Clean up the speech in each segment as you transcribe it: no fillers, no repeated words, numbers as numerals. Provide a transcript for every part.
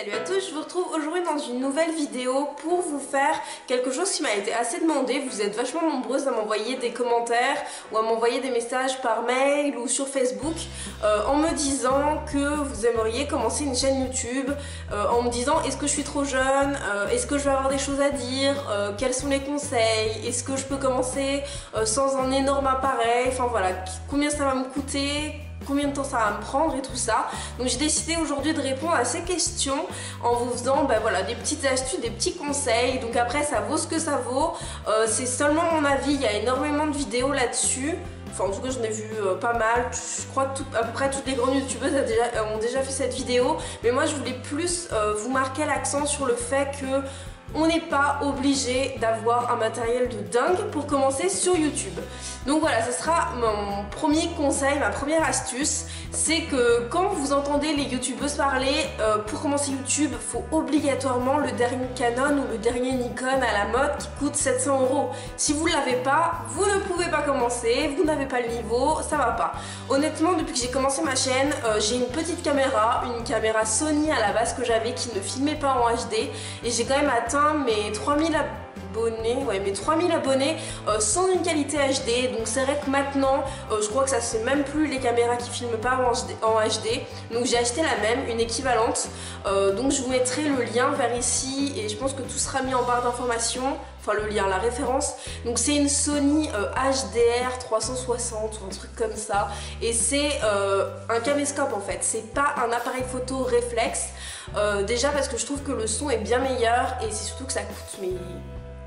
Salut à tous, je vous retrouve aujourd'hui dans une nouvelle vidéo pour vous faire quelque chose qui m'a été assez demandé. Vous êtes vachement nombreuses à m'envoyer des commentaires ou à m'envoyer des messages par mail ou sur Facebook en me disant que vous aimeriez commencer une chaîne YouTube, en me disant est-ce que je suis trop jeune, est-ce que je vais avoir des choses à dire, quels sont les conseils, est-ce que je peux commencer sans un énorme appareil, enfin voilà, combien ça va me coûter, combien de temps ça va me prendre et tout ça. Donc j'ai décidé aujourd'hui de répondre à ces questions en vous faisant voilà, des petites astuces, des petits conseils. Donc après ça vaut ce que ça vaut, c'est seulement mon avis, il y a énormément de vidéos là-dessus. Enfin en tout cas j'en ai vu pas mal, je crois que à peu près toutes les grandes youtubeuses ont déjà fait cette vidéo. Mais moi je voulais plus vous marquer l'accent sur le fait que on n'est pas obligé d'avoir un matériel de dingue pour commencer sur YouTube. Donc voilà, ce sera mon premier conseil, ma première astuce, c'est que quand vous entendez les youtubeuses parler, pour commencer YouTube, il faut obligatoirement le dernier Canon ou le dernier Nikon à la mode qui coûte 700 €. Si vous ne l'avez pas, vous ne pouvez pas commencer, vous n'avez pas le niveau, ça va pas. Honnêtement, depuis que j'ai commencé ma chaîne, j'ai une petite caméra, une caméra Sony à la base que j'avais qui ne filmait pas en HD, et j'ai quand même atteint mes 3000 abonnés, sans une qualité HD. Donc c'est vrai que maintenant je crois que ça se fait même plus les caméras qui filment pas en HD. Donc j'ai acheté la même, une équivalente, donc je vous mettrai le lien vers ici et je pense que tout sera mis en barre d'informations, enfin le lien, la référence. Donc c'est une Sony HDR 360 ou un truc comme ça, et c'est un caméscope en fait, c'est pas un appareil photo réflexe, déjà parce que je trouve que le son est bien meilleur et c'est surtout que ça coûte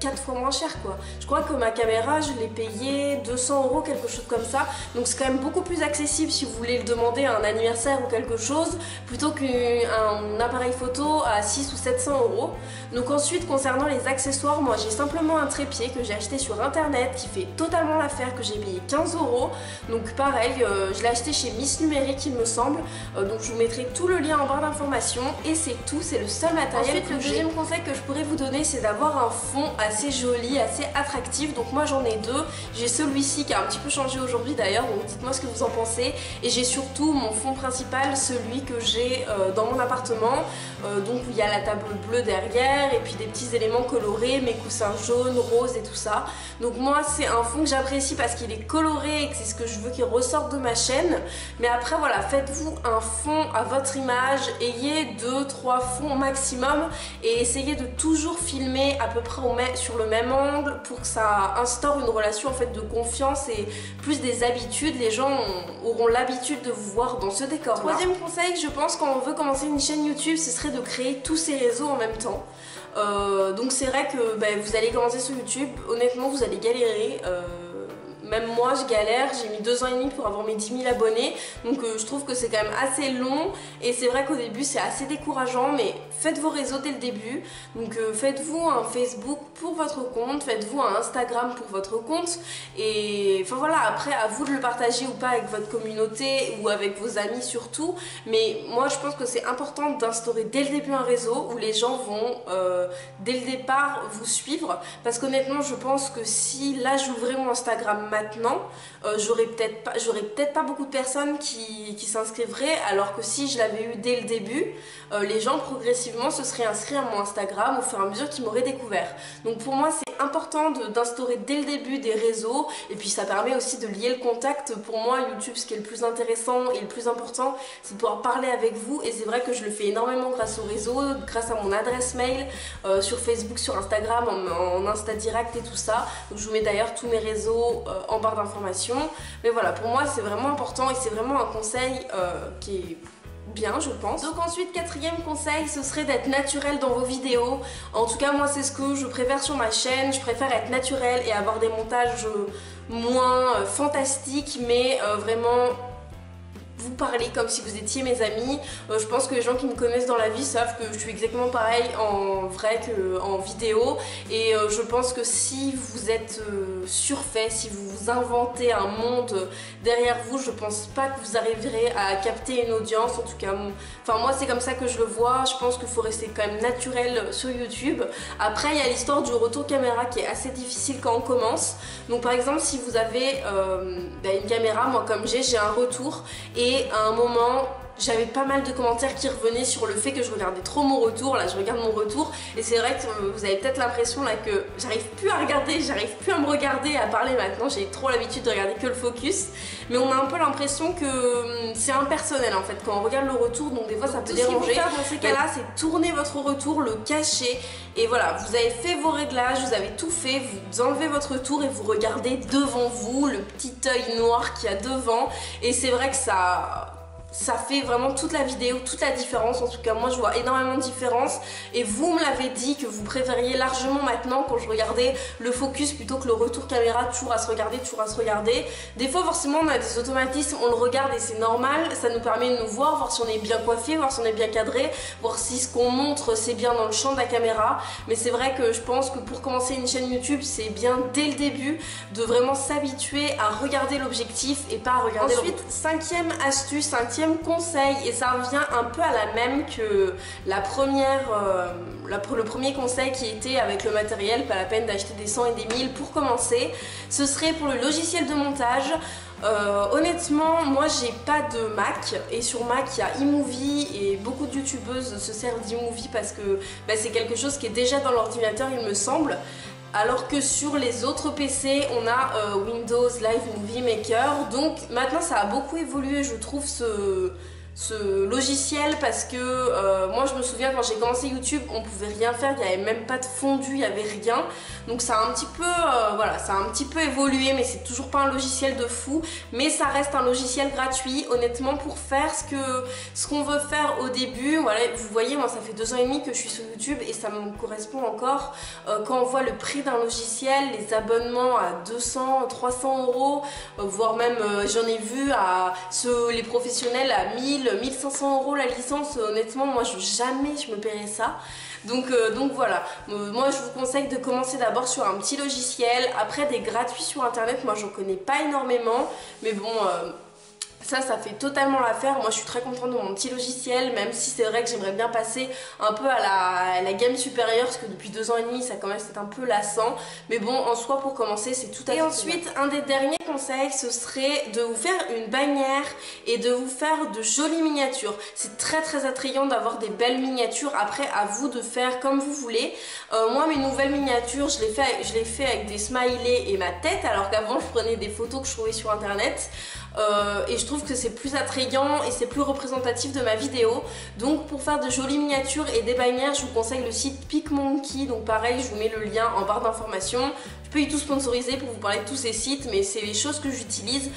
4 fois moins cher quoi. Je crois que ma caméra je l'ai payée 200 €, quelque chose comme ça, donc c'est quand même beaucoup plus accessible si vous voulez le demander à un anniversaire ou quelque chose, plutôt qu'un appareil photo à 600 ou 700 €. Donc ensuite, concernant les accessoires, moi j'ai simplement un trépied que j'ai acheté sur internet qui fait totalement l'affaire, que j'ai payé 15 €. Donc pareil, je l'ai acheté chez Miss Numérique il me semble, donc je vous mettrai tout le lien en barre d'informations et c'est tout, c'est le seul matériel. Ensuite, le deuxième conseil que je pourrais vous donner, c'est d'avoir un fond assez joli, assez attractif. Donc moi j'en ai deux, j'ai celui-ci qui a un petit peu changé aujourd'hui d'ailleurs, donc dites-moi ce que vous en pensez, et j'ai surtout mon fond principal, celui que j'ai dans mon appartement, donc où il y a la table bleue derrière et puis des petits éléments colorés, mes coussins jaunes, roses et tout ça. Donc moi c'est un fond que j'apprécie parce qu'il est coloré et que c'est ce que je veux qu'il ressorte de ma chaîne. Mais après voilà, faites-vous un fond à votre image, ayez 2-3 fonds maximum et essayez de toujours filmer à peu près sur le même angle pour que ça instaure une relation en fait de confiance et plus des habitudes. Les gens auront l'habitude de vous voir dans ce décor. Troisième conseil, je pense, quand on veut commencer une chaîne YouTube, ce serait de créer tous ces réseaux en même temps. Donc c'est vrai que vous allez commencer sur YouTube, honnêtement vous allez galérer. Même moi je galère, j'ai mis 2 ans et demi pour avoir mes 10 000 abonnés, donc je trouve que c'est quand même assez long et c'est vrai qu'au début c'est assez décourageant, mais faites vos réseaux dès le début. Donc faites-vous un Facebook pour votre compte, faites-vous un Instagram pour votre compte, et enfin voilà, après à vous de le partager ou pas avec votre communauté ou avec vos amis surtout. Mais moi je pense que c'est important d'instaurer dès le début un réseau où les gens vont dès le départ vous suivre, parce qu'honnêtement je pense que si là j'ouvrais mon Instagram maintenant, j'aurais peut-être pas beaucoup de personnes qui s'inscriveraient, alors que si je l'avais eu dès le début, les gens progressivement se seraient inscrits à mon Instagram au fur et à mesure qu'ils m'auraient découvert. Donc pour moi c'est important d'instaurer dès le début des réseaux, et puis ça permet aussi de lier le contact. Pour moi YouTube, ce qui est le plus intéressant et le plus important, c'est de pouvoir parler avec vous, et c'est vrai que je le fais énormément grâce au réseau, grâce à mon adresse mail, sur Facebook, sur Instagram, en Insta Direct et tout ça. Donc je vous mets d'ailleurs tous mes réseaux en barre d'informations. Mais voilà, pour moi c'est vraiment important et c'est vraiment un conseil qui est bien, je pense. Donc ensuite, quatrième conseil, ce serait d'être naturel dans vos vidéos. En tout cas moi c'est ce que je préfère sur ma chaîne, je préfère être naturel et avoir des montages moins fantastiques, mais vraiment vous parler comme si vous étiez mes amis. Je pense que les gens qui me connaissent dans la vie savent que je suis exactement pareil en vrai qu'en vidéo, et je pense que si vous êtes surfait, si vous vous inventez un monde derrière vous, je pense pas que vous arriverez à capter une audience. En tout cas, enfin moi c'est comme ça que je le vois. Je pense qu'il faut rester quand même naturel sur YouTube. Après il y a l'histoire du retour caméra qui est assez difficile quand on commence. Donc par exemple si vous avez une caméra, moi comme j'ai un retour, et à un moment j'avais pas mal de commentaires qui revenaient sur le fait que je regardais trop mon retour. Là je regarde mon retour et c'est vrai que vous avez peut-être l'impression là que j'arrive plus à regarder, j'arrive plus à me regarder et à parler maintenant. J'ai trop l'habitude de regarder que le focus, mais on a un peu l'impression que c'est impersonnel en fait quand on regarde le retour, donc des fois ça peut déranger. Ce qu'il faut faire dans ces cas-là, c'est tourner votre retour, le cacher, et voilà, vous avez fait vos réglages, vous avez tout fait, vous enlevez votre retour et vous regardez devant vous, le petit œil noir qu'il y a devant, et c'est vrai que ça fait vraiment toute la vidéo, toute la différence. En tout cas moi je vois énormément de différence, et vous me l'avez dit que vous préfériez largement maintenant quand je regardais le focus plutôt que le retour caméra, toujours à se regarder, toujours à se regarder. Des fois forcément on a des automatismes, on le regarde et c'est normal, ça nous permet de nous voir si on est bien coiffé, voir si on est bien cadré, voir si ce qu'on montre c'est bien dans le champ de la caméra. Mais c'est vrai que je pense que pour commencer une chaîne YouTube, c'est bien dès le début de vraiment s'habituer à regarder l'objectif et pas à regarder. Ensuite, cinquième astuce, cinquième conseil, et ça revient un peu à la même que la première, le premier conseil qui était avec le matériel, pas la peine d'acheter des 100 et des 1000 pour commencer, ce serait pour le logiciel de montage. Honnêtement, moi j'ai pas de Mac, et sur Mac il y a iMovie et beaucoup de youtubeuses se servent d'iMovie parce que c'est quelque chose qui est déjà dans l'ordinateur il me semble. Alors que sur les autres PC, on a Windows Live Movie Maker. Donc maintenant ça a beaucoup évolué, je trouve, ce logiciel, parce que moi je me souviens quand j'ai commencé YouTube, on pouvait rien faire, il n'y avait même pas de fondu, il n'y avait rien. Donc ça a un petit peu, voilà, ça a un petit peu évolué, mais c'est toujours pas un logiciel de fou, mais ça reste un logiciel gratuit, honnêtement, pour faire ce qu'on veut faire au début. Voilà, vous voyez, moi ça fait 2 ans et demi que je suis sur YouTube et ça me correspond encore. Quand on voit le prix d'un logiciel, les abonnements à 200, 300 euros, voire même j'en ai vu à les professionnels à 1000, 1500 euros la licence. Honnêtement, moi jamais je me paierais ça. Donc voilà, moi je vous conseille de commencer d'abord sur un petit logiciel, après des gratuits sur internet, moi j'en connais pas énormément, mais bon, ça fait totalement l'affaire. Moi je suis très contente de mon petit logiciel, même si c'est vrai que j'aimerais bien passer un peu à la gamme supérieure, parce que depuis 2 ans et demi ça commence à être un peu lassant, mais bon, en soi pour commencer c'est tout à fait. Et ensuite, un des derniers conseils, ce serait de vous faire une bannière et de vous faire de jolies miniatures. C'est très attrayant d'avoir des belles miniatures, après à vous de faire comme vous voulez. Moi mes nouvelles miniatures, je les fais avec des smileys et ma tête, alors qu'avant je prenais des photos que je trouvais sur internet. Et je trouve que c'est plus attrayant et c'est plus représentatif de ma vidéo. Donc pour faire de jolies miniatures et des bannières, je vous conseille le site PicMonkey. Donc pareil, je vous mets le lien en barre d'informations. Je peux y tout sponsoriser pour vous parler de tous ces sites, mais c'est les choses que j'utilise.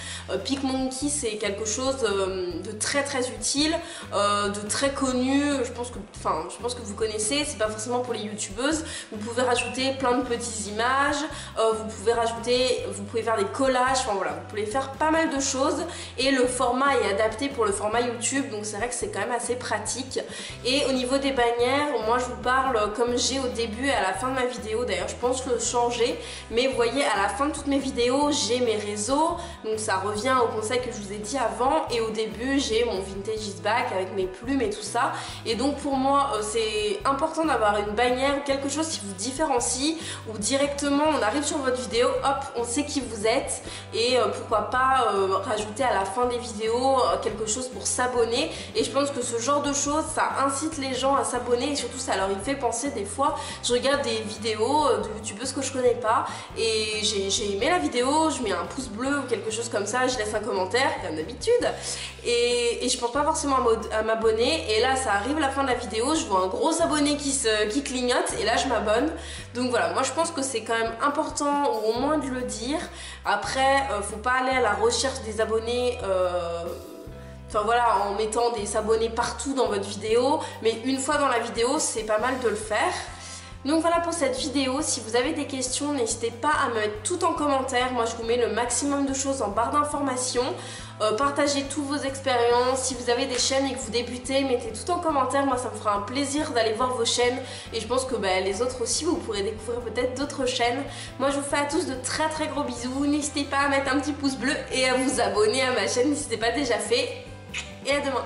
PicMonkey, c'est quelque chose de très utile, de très connu. Je pense que vous connaissez. C'est pas forcément pour les youtubeuses. Vous pouvez rajouter plein de petites images. Vous pouvez faire des collages. Enfin voilà, vous pouvez faire pas mal de choses. Et le format est adapté pour le format YouTube, donc c'est vrai que c'est quand même assez pratique. Et au niveau des bannières, moi je vous parle comme j'ai au début et à la fin de ma vidéo. D'ailleurs je pense le changer, mais vous voyez, à la fin de toutes mes vidéos j'ai mes réseaux, donc ça revient au conseil que je vous ai dit avant. Et au début j'ai mon vintage is back avec mes plumes et tout ça, et donc pour moi c'est important d'avoir une bannière ou quelque chose qui vous différencie, ou directement on arrive sur votre vidéo, hop, on sait qui vous êtes. Et pourquoi pas rajouter à la fin des vidéos quelque chose pour s'abonner. Et je pense que ce genre de choses, ça incite les gens à s'abonner, et surtout ça leur y fait penser. Des fois je regarde des vidéos de youtubeuses que je connais pas et j'ai aimé la vidéo, je mets un pouce bleu ou quelque chose comme ça, je laisse un commentaire comme d'habitude, et je pense pas forcément à m'abonner, et là ça arrive la fin de la vidéo, je vois un gros abonné qui clignote, et là je m'abonne. Donc voilà, moi je pense que c'est quand même important au moins de le dire. Après faut pas aller à la recherche des abonnés enfin voilà, en mettant des abonnés partout dans votre vidéo, mais une fois dans la vidéo c'est pas mal de le faire. Donc voilà pour cette vidéo. Si vous avez des questions, n'hésitez pas à me mettre tout en commentaire. Moi je vous mets le maximum de choses en barre d'informations. Partagez toutes vos expériences. Si vous avez des chaînes et que vous débutez, mettez tout en commentaire. Moi ça me fera un plaisir d'aller voir vos chaînes, et je pense que les autres aussi, vous pourrez découvrir peut-être d'autres chaînes. Moi je vous fais à tous de très gros bisous. N'hésitez pas à mettre un petit pouce bleu et à vous abonner à ma chaîne si ce n'est pas déjà fait. Et à demain.